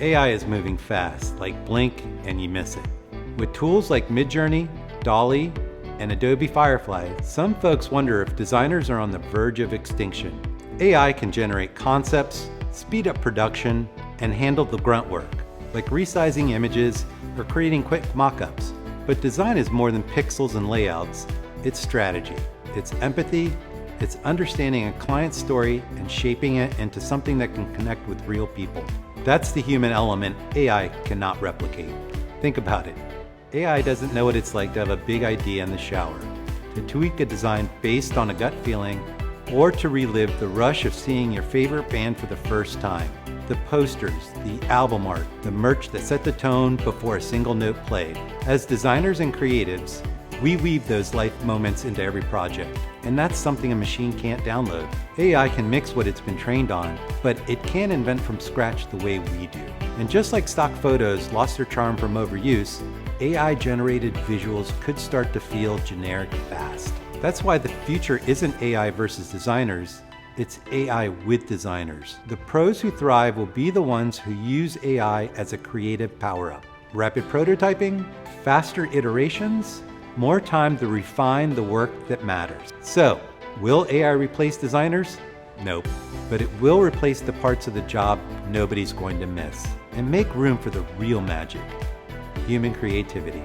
AI is moving fast, like blink and you miss it. With tools like Midjourney, DALL, and Adobe Firefly, some folks wonder if designers are on the verge of extinction. AI can generate concepts, speed up production, and handle the grunt work, like resizing images or creating quick mock-ups. But design is more than pixels and layouts. It's strategy, it's empathy, it's understanding a client's story and shaping it into something that can connect with real people. That's the human element AI cannot replicate. Think about it. AI doesn't know what it's like to have a big idea in the shower, to tweak a design based on a gut feeling, or to relive the rush of seeing your favorite band for the first time. The posters, the album art, the merch that set the tone before a single note played. As designers and creatives, we weave those life moments into every project, and that's something a machine can't download. AI can mix what it's been trained on, but it can't invent from scratch the way we do. And just like stock photos lost their charm from overuse, AI-generated visuals could start to feel generic fast. That's why the future isn't AI versus designers, it's AI with designers. The pros who thrive will be the ones who use AI as a creative power-up. Rapid prototyping, faster iterations, more time to refine the work that matters. So, will AI replace designers? Nope. But it will replace the parts of the job nobody's going to miss and make room for the real magic, human creativity.